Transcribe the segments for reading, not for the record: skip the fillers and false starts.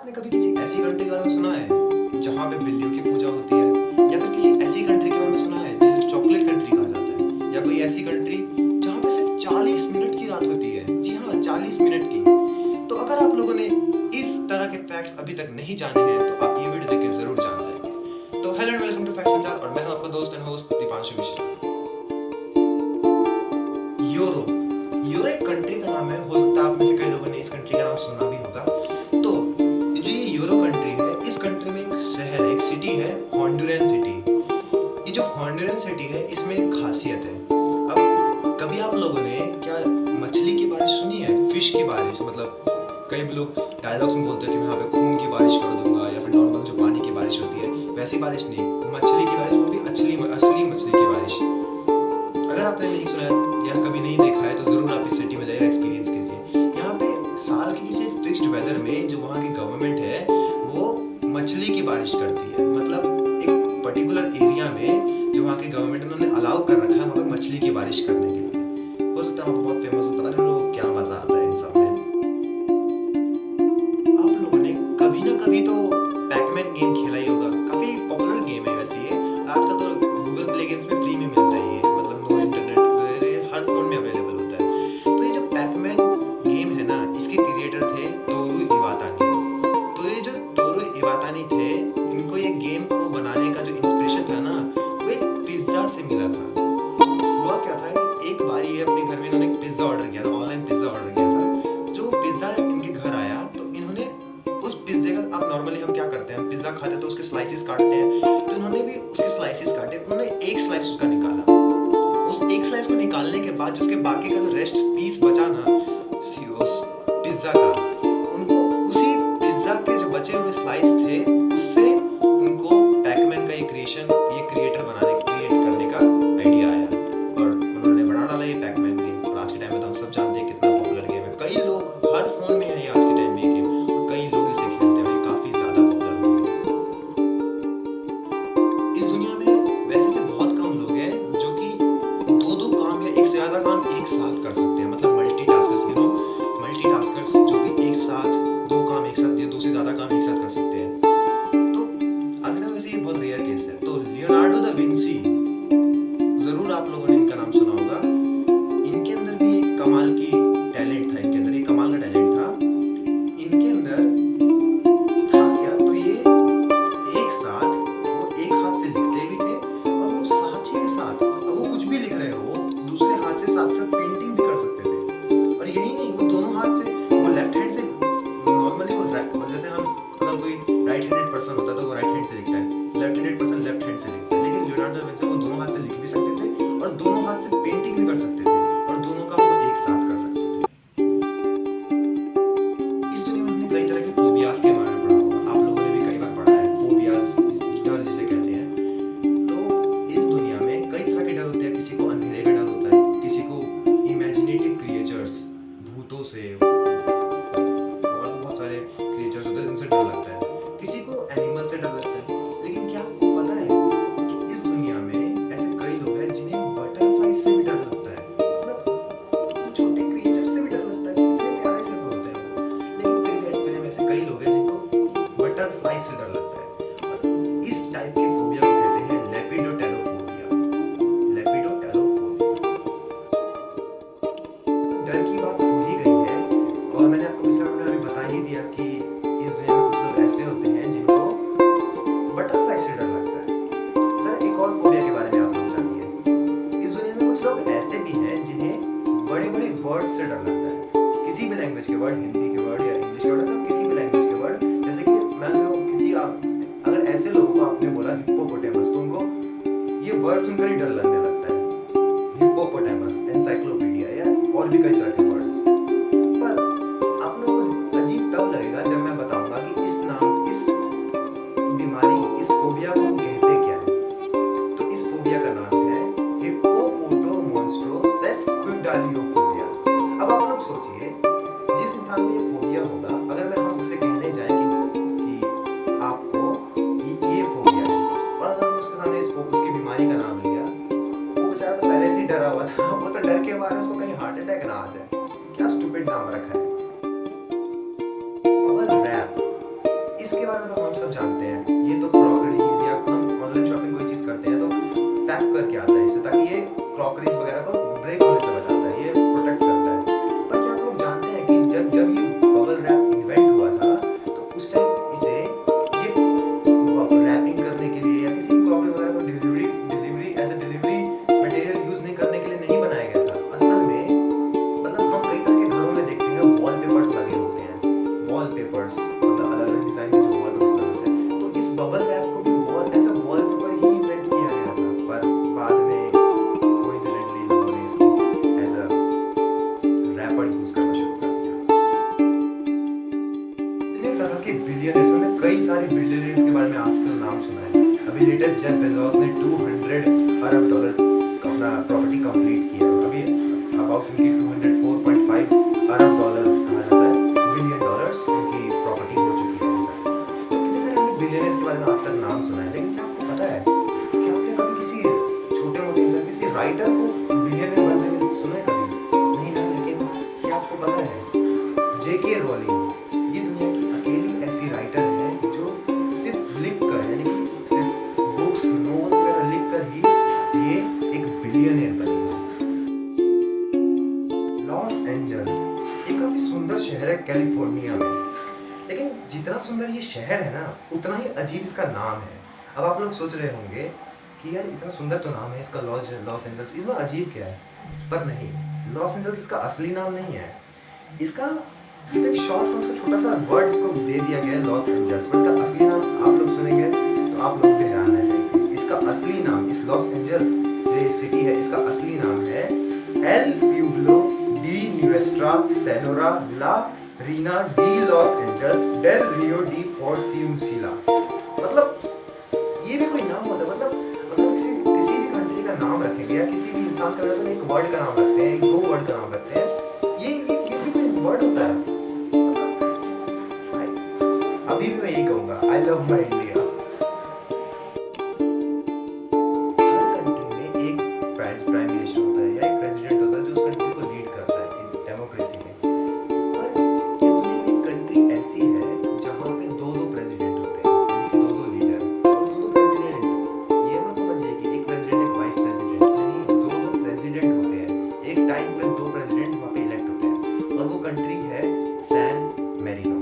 आपने कभी किसी ऐसी कंट्री के बारे में सुना है जहाँ पे बिल्लियों की पूजा होती है, या फिर किसी ऐसी कंट्री के बारे में सुना है जिसे चॉकलेट कंट्री कहा जाता है, या कोई ऐसी कंट्री जहाँ पे सिर्फ 40 मिनट की रात होती है? जी हाँ, 40 मिनट की। तो अगर आप लोगों ने इस तरह के फैक्ट्स अभी तक नहीं जाने हैं तो आप ये वीडियो देख के जरूर जान जाएंगे। तो hello and welcome to fact Sanchar, और मैं हूं आपका दोस्त एंड होस्ट दीपांशु मिश्रा। यूरो यूरो एक कंट्री का नाम है। हो सकता है आप में से कई लोगों ने इस कंट्री का नाम सुना भी होगा। तो जो ये यूरो कंट्री है, इस कंट्री में एक शहर है, एक सिटी है, होंडुरन सिटी। ये जो होंडुरन सिटी है, इसमें एक खासियत है। अब कभी आप लोगों ने क्या मछली की बारिश सुनी है? फिश की बारिश, मतलब कई लोग डायलॉग्स में बोलते हैं कि मैं यहाँ पे खून की बारिश कर दूंगा, या फिर नॉर्मल जो पानी की बारिश होती है वैसी बारिश नहीं, मछली की बारिश, वो भी असली मछली की बारिश। अगर आपने नहीं सुना या कभी नहीं देखा है तो जरूर आप इस सिटी में जाइए, एक्सपीरियंस कीजिए। यहाँ पे साल के किसी फिक्स्ड वेदर में जो वहाँ की गवर्नमेंट है वो मछली की बारिश करती है। मतलब एक पर्टिकुलर एरिया में जो वहाँ की गवर्नमेंट है उन्होंने अलाउ कर रखा है वहाँ पे मछली की बारिश करने के लिए। हो सकता है आपको बहुत फेमस हो, पता नहीं लोगों को क्या मजा आता है इन सब में। आप लोगों ने कभी ना कभी तो पैकमैन गेम खेला ही होगा। काफी पॉपुलर गेम है वैसे ये। आजकल तो गूगल प्ले गेम्स में फ्री में मिलता है ये, मतलब नो इंटरनेट, हर फोन में अवेलेबल होता है। तो ये जो पैकमैन गेम है ना, इसके क्रिएटर थे तोरू इवातानी। तो ये जो तोरू इवातानी थे, इनको ये गेम को बनाने का जो इंस्पिरेशन था ना, वो एक पिज्जा से मिला था। हुआ क्या था कि एक बार ये अपने घर में इन्होंने पिज्जा ऑर्डर किया था, ऑनलाइन पिज्जा ऑर्डर किया था। जो पिज्जा इनके घर आया तो इन्होंने उस पिज्जे का, अब नॉर्मली हम क्या करते हैं, पिज्जा खाते हैं तो उसके स्लाइसेस काटते हैं, तो इन्होंने भी उसके स्लाइसेस काटे। उन्होंने एक स्लाइस उसका निकाला। उस एक स्लाइस को निकालने के बाद जो उसके बाकी का जो रेस्ट पीस बचा ना उस पिज्जा का, उनको उसी पिज्जा के जो बचे हुए स्लाइस थे उससे उनको पैकमैन का ये क्रिएट करने का आइडिया आया, और उन्होंने बना डाला ये पैकमैन गेम। और आज के टाइम में तो हम सब जानते हैं कितना पॉपुलर गेम है। कई लोग, हर फोन में है ये आज के टाइम में ये गेम, और कई लोग इसे खेलते हैं और ये काफी ज्यादा पॉपुलर हो गया। इस दुनिया में वैसे से बहुत कम लोग हैं जो कि दो काम या एक से ज्यादा काम एक साथ कर सकते हैं, मतलब मल्टीटास्कर्स जो कि एक साथ दो काम एक साथ या दो से ज्यादा काम एक साथ कर सकते हैं। तो अगर वैसे ये बहुत रेयर केस है। तो लियोनार्डो दा विंसी, जरूर आप लोगों ने इनका नाम सुना होगा। इनके अंदर भी एक कमाल की टैलेंट था, इनके अंदर एक कमाल का टैलेंट था। इनके अंदर था क्या, तो ये एक साथ, वो एक हाथ से लिखते भी थे, और वो साथ ही के साथ वो कुछ भी लिख रहे हो दूसरे हाथ से साथ साथ पेंटिंग भी कर सकते थे। और यही नहीं, वो दोनों हाथ से, वो लेफ्ट हैंड से, नॉर्मली वो जैसे हम, अगर कोई राइट हैंडेड पर्सन होता है तो वो राइट हैंड से लिखता है, left handed person left hand से लिखता है। लेकिन लियोनार्डो दा विंसी वो दोनों हाथ से लिख भी सकते थे और दोनों हाथ से पेंटिंग भी कर सकते थे, और दोनों काम वो एक साथ कर सकते थे। इस दुनिया में हमने कई तरह के फोबियाज के बारे में पढ़ा होगा, आप लोगों ने भी कई बार पढ़ा है। फोबियाज, डर जिसे कहते हैं। तो इस दुनिया में कई तरह के डर होते हैं। किसी को अंधेरे का डर होता है, किसी को इमेजिनेटिव क्रिएचर्स, भूतों से, और बहुत सारे क्रिएचर्स होते हैं जिनसे डर लगता है। किसी को एनिमल से डर लगता है। लेकिन क्या आपको पता है कि इस दुनिया में ऐसे कई लोग हैं जिन्हें बटरफ्लाई से भी डर लगता है? मतलब छोटे क्रिएचर से भी डर लगता है, कितने प्यारे से तो होते हैं वो, लेकिन फिर भी इस दुनिया में ऐसे कई लोग हैं जिनको बटरफ्लाई से डर लगता है। और इस टाइप के फोबिया को कहते हैं लेपिडोटेरोफोबिया। लेपिडोटेरोफोबिया। डर की बात हो ही गई है, और मैंने आपको पिछले वीडियो में अभी बता ही दिया कि इस दुनिया में कुछ लोग ऐसे होते हैं जिनको बटरफ्लाई से डर लगता है। जरा एक और फोबिया के बारे में आप लोग जानिए। इस दुनिया में कुछ लोग ऐसे भी हैं जिन्हें बड़े बड़े वर्ड्स से डर लगता है। किसी भी लैंग्वेज के वर्ड, हिंदी के वर्ड या इंग्लिश के वर्ड, मतलब किसी भी लैंग्वेज के वर्ड, जैसे कि मान लो बिलियनर्स, हमने कई सारे बिलियनर्स के बारे में आजकल नाम सुना है। अभी लेटेस्ट जेफ बेजोस ने 200 अरब डॉलर का अपना प्रॉपर्टी कंप्लीट किया है। अभी अबाउट उनकी 204.5 अरब डॉलर कहा जाता है, बिलियन डॉलर्स उनकी प्रॉपर्टी हो चुकी है। तो कितने सारे हमने बिलियनर्स के बारे में आज तक नाम सुना है, लेकिन क्या आपको पता है कि आपने कभी किसी छोटे मोटे इंसान, किसी राइटर को बिलियनर बनते हुए सुना है कभी? नहीं ना। लेकिन क्या आपको पता है जेके रोलिंग ये दुनिया की अकेली ऐसी राइटर है जो सिर्फ लिख कर, यानी कि सिर्फ बुक्स नोवेल वगैरह लिख कर ही ये एक बिलियनर बनी है। लॉस एंजल्स एक काफी सुंदर शहर है कैलिफोर्निया में, लेकिन जितना सुंदर ये शहर है ना उतना ही अजीब इसका नाम है। अब आप लोग सोच रहे होंगे कि यार इतना सुंदर तो नाम है इसका लॉस एंजल्स, इसमें अजीब क्या है? पर नहीं, लॉस एंजल्स इसका असली नाम नहीं है। इसका ये तो एक शॉर्ट फॉर्म, इसका छोटा सा वर्ड इसको दे दिया गया है लॉस एंजल्स, पर इसका असली नाम आप लोग सुनेंगे तो आप लोग भी हैरान रह जाएंगे। इसका असली नाम, इस लॉस एंजल्स जो ये सिटी है, इसका असली नाम है El Pueblo de Nuestra Senora la Reina de los Angeles del Rio de Porciuncula. मतलब ये भी कोई नाम होता है? मतलब किसी भी कंट्री का नाम रखेंगे या किसी भी इंसान का मतलब एक वर्ड का नाम रखते हैं, एक दो वर्ड का नाम रखते हैं, ये भी कोई वर्ड होता है? अभी भी मैं यही कहूंगा, I love my India. Her country में एक प्राइम मिनिस्टर होता है या एक प्रेसिडेंट होता है जो उस कंट्री को लीड करता है डेमोक्रेसी में। पर इस दुनिया में कंट्री ऐसी है जहाँ पे दो प्रेसिडेंट होते हैं, यानी दो लीडर। और दो प्रेसिडेंट ये मत समझिए कि एक प्रेसिडेंट एक वाइस प्रेसिडेंट, नहीं, दो प्रेसिडेंट होते हैं। एक टाइम पे दो प्रेसिडेंट वहाँ पे इलेक्ट होते हैं, और वो कंट्री है सैन मेरिनो।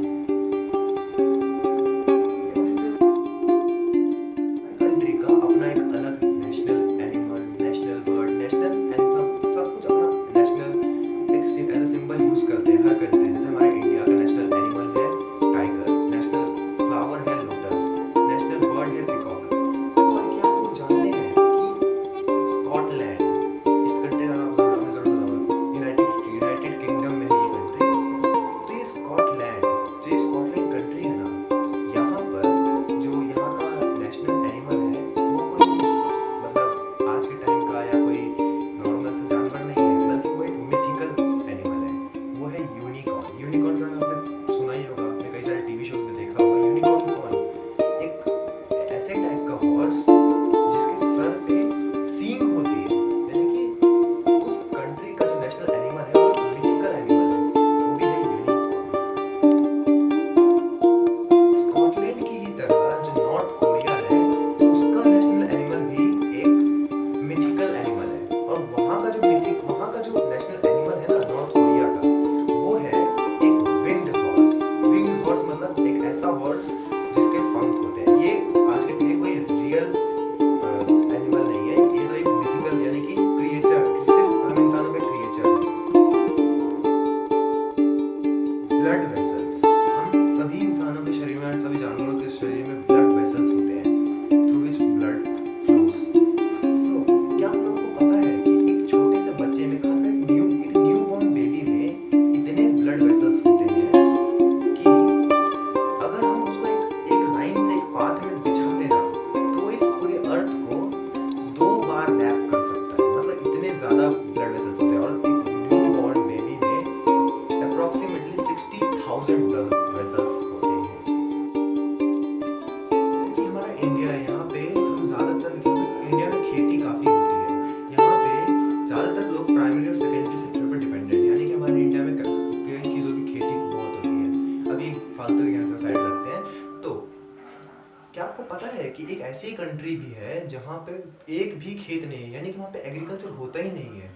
ऐसी कंट्री भी है जहाँ पे एक भी खेत नहीं है, यानी कि वहाँ पे एग्रीकल्चर होता ही नहीं है।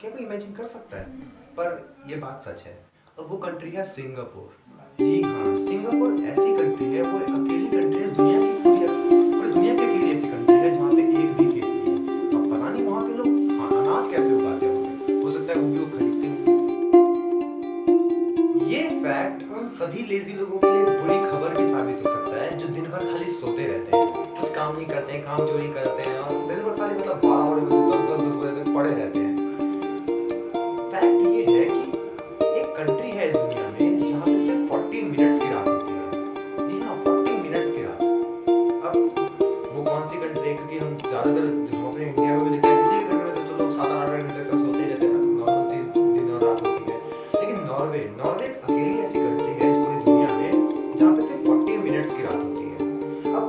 क्या कोई इमेजिन कर सकता है? पर ये बात सच है। और वो कंट्री है सिंगापुर। जी हाँ, सिंगापुर ऐसी कंट्री है, वो एक अकेली कंट्री है दुनिया की, पूरी दुनिया की अकेली ऐसी कंट्री है जहाँ पे एक भी खेत नहीं है। अब पता नहीं वहाँ के लोग अनाज कैसे उगाते होंगे, हो सकता है वो भी वो खरीदते होंगे। ये फैक्ट उन सभी लेजी लोगों के लिए बुरी खबर भी साबित हो सकता है जो दिन भर खाली सोते रहते हैं, कुछ काम नहीं करते हैं, काम चोरी करते हैं और दिन भर खाली मतलब 12 बजे तक 10 बजे तक पड़े रहते हैं। फैक्ट ये है कि एक कंट्री है इस दुनिया में जहाँ पे सिर्फ 40 मिनट्स की रात होती है। 40 मिनट्स की रात होती है। अब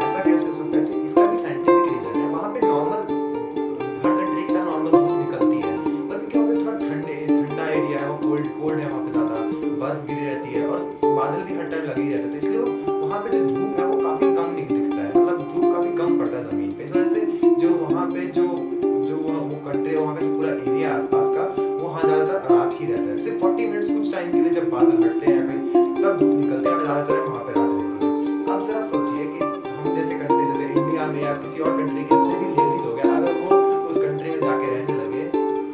ऐसा कैसे हो सकता है? कि इसका भी साइंटिफिक रीजन है। वहाँ पे नॉर्मल, हर कंट्री की तरह नॉर्मल धूप निकलती है, पर क्या होता है, थोड़ा ठंडा एरिया है, वो कोल्ड कोल्ड है, वहाँ पे ज़्यादा बर्फ गिरी रहती है और बादल भी हर टाइम लगे ही रहते हैं, तो इसलिए वहाँ पे जो धूप है वो काफ़ी कम दिखता है, मतलब धूप काफ़ी कम पड़ता है ज़मीन पे। इस वजह से जो वहाँ पे जो जो वो कंट्री है, वहाँ का जो पूरा एरिया आसपास का, वो वहाँ ज़्यादातर रात ही रहता है। सिर्फ 40 मिनट्स कुछ टाइम के लिए जब बादल हटते हैं कहीं, तब धूप निकलती है, ज़्यादातर वहाँ पे रात रहती है। अब जरा सोचिए कि हम जैसे कंट्री, जैसे इंडिया में या किसी और कंट्री के जितने भी लेजी लोग हैं, अगर वो उस कंट्री में जाके रहने लगे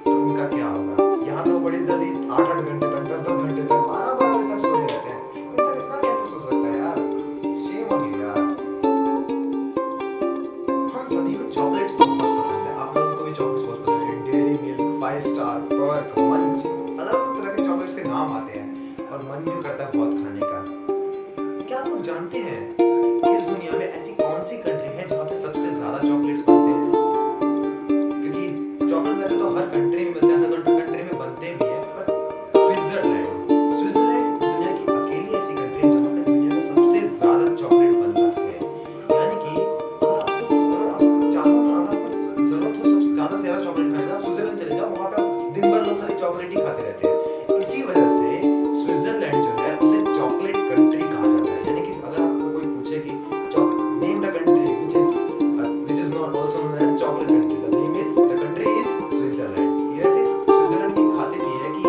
तो उनका क्या होगा? यहाँ तो बड़ी जल्दी 8-8 घंटे तक, 10-10 घंटे तक, 12-12 बजे तक सोए रहते हैं। इंसान इतना कैसे सो सकता है यार? शेम ऑन यू यार। हम सभी को चॉकलेट्स तो बहुत पसंद है, आप लोगों को भी चॉकलेट्स बहुत पसंद है। डेयरी मिल्क, 5 स्टार, पर्क, मंच, अलग अलग तरह के चॉकलेट्स के नाम आते हैं और मन भी करता है बहुत खाने का। क्या आप लोग जानते हैं इस दुनिया में ऐसी कौन सी कंट्री है जहाँ पे सबसे ज्यादा चॉकलेट्स बनते हैं? क्योंकि चॉकलेट वैसे तो हर कंट्री में मिलते हैं, हर कंट्री में बनते भी हैं, पर स्विट्जरलैंड दुनिया की अकेली ऐसी कंट्री है जहाँ पे दुनिया में सबसे ज्यादा चॉकलेट बनता है। यानी कि अगर आप चाहो ना, अगर आपको जरूरत हो सबसे ज्यादा से ज्यादा चॉकलेट खाने का, आप स्विट्जरलैंड चले जाओ, वहाँ पे आप दिन भर लोग खाली चॉकलेट ही खाते रहते हैं। इसी वजह से स्विट्जरलैंड जो है उसे चॉकलेट कंट्री कहा जाता है। यानी कि अगर आपको कोई पूछे कि name the country which is not also known as chocolate country, the name is, the country is Switzerland। ये ऐसे स्विट्जरलैंड की खासियत ये है कि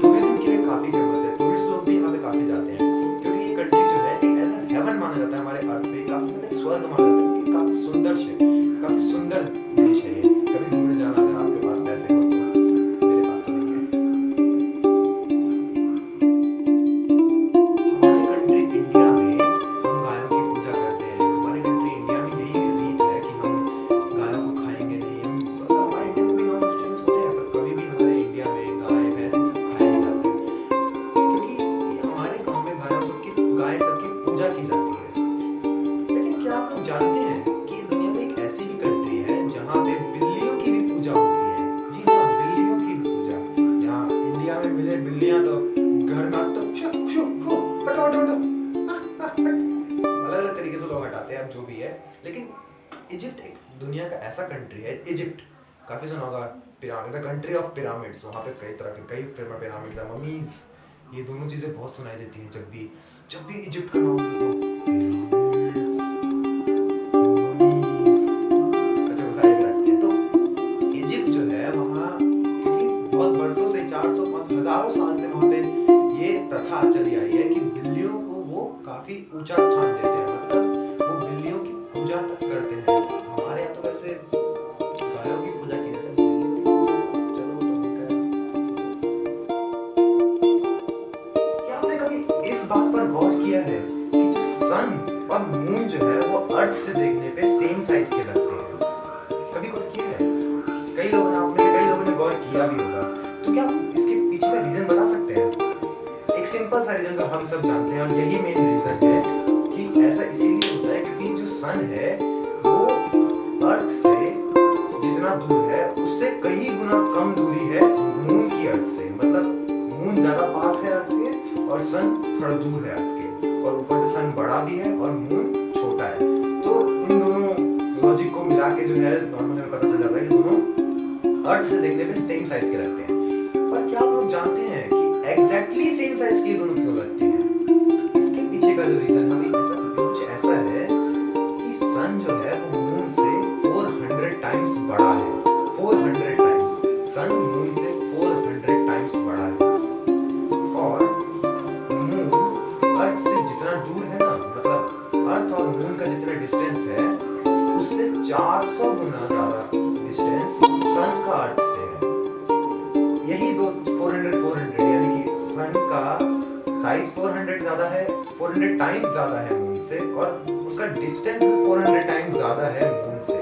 टूरिज्म के लिए काफी फेमस है, टूरिस्ट लोग भी यहाँ पे काफी जाते हैं, क्योंकि ये कंट्री जो है एक ऐसा हेवन माना जाता है हमारे अर्थ पे, काफी मतलब स्वर्ग माना जाता है, क्योंकि काफी सुंदर है, काफी सुंदर देश है ये। कभी घूमने जाना अगर आपके पास पैसे हो तो, मेरे पास तो नहीं है। हमारे कंट्री इंडिया में हम गायों की पूजा करते हैं। हमारे कंट्री इंडिया में यही रीत है कि हम गायों को खाएंगे नहीं। हम हमारे इंडिया में भी नॉन वेजिटेरियंस होते हैं, पर कभी भी हमारे इंडिया में गाय भैंस इन सब खाया नहीं जाता है, क्योंकि हमारे गांव में गाय सबकी पूजा की जाती है। लेकिन क्या आप लोग जानते हैं कि दुनिया में एक ऐसी भी कंट्री है जहाँ पे बिल्लियों की भी पूजा होती है? जी हाँ, बिल्लियों की भी पूजा। यहाँ इंडिया में मिले बिल्लियां तो घर में तो हटो हटो हटो, अलग अलग तरीके से लोग हटाते हैं, अब जो भी है। लेकिन इजिप्ट एक दुनिया का ऐसा कंट्री है, इजिप्ट काफी सुना होगा, pyramid, the country of pyramids. वहाँ पे कई तरह के कई पिरामिड्स हैं, ममीज, ये दोनों चीजें बहुत सुनाई देती हैं जब भी इजिप्ट का नाम लो तो पिरामिड्स, ममीज, अच्छा वो साइड में रखते हैं। तो इजिप्ट जो है वहाँ, क्योंकि बहुत बरसों से, 400-500 हजारों साल से वहाँ पे ये प्रथा चली आई है कि बिल्लियों को वो काफी ऊंचा स्थान देते हैं, मतलब वो बिल्लियों की पूजा तक करते हैं। हमारे यहाँ तो वैसे गायों की पूजा की जाती है, बिल्लियों की पूजा चलो तो उनका है। क्या आपने कभी इस बात पर गौर किया है कि जो सन और मून जो है वो अर्थ से देखने पे सेम साइज के लगते हैं? कभी गौर किया है? कई लोगों ने गौर किया भी होगा। तो क्या इसके पीछे का रीजन बता सकते हैं? एक सिंपल सा रीजन जो हम सब जानते हैं, और यही मेन रीजन है कि ऐसा इसीलिए होता है क्योंकि जो सन है वो अर्थ से जितना दूर है उससे कई गुना कम दूरी है मून की अर्थ से। मतलब मून ज्यादा पास है अर्थ के और सन थोड़ा दूर है अर्थ के, और ऊपर से सन बड़ा भी है और मून छोटा है। तो इन दोनों लॉजिक को मिला के जो है नॉर्मली पता चल जाता है कि दोनों अर्थ से देखने पे सेम साइज के लगते हैं। पर क्या आप लोग जानते हैं कि एग्जैक्टली सेम साइज के दोनों क्यों लगते हैं? इसके पीछे का जो रीजन है कुछ ऐसा है कि सन जो है वो मून से 400 टाइम्स बड़ा है। 400 टाइम्स सन मून से 400 टाइम्स बड़ा है, और मून अर्थ से जितना दूर है ना, मतलब अर्थ और मून का जितना डिस्टेंस है उससे 400 गुना ज्यादा डिस्टेंस सन का अर्थ से है। यही दो 400 यानी कि सन का साइज 400 ज्यादा है, 400 टाइम्स ज्यादा है मून से, और उसका डिस्टेंस भी 400 टाइम्स ज्यादा है मून से।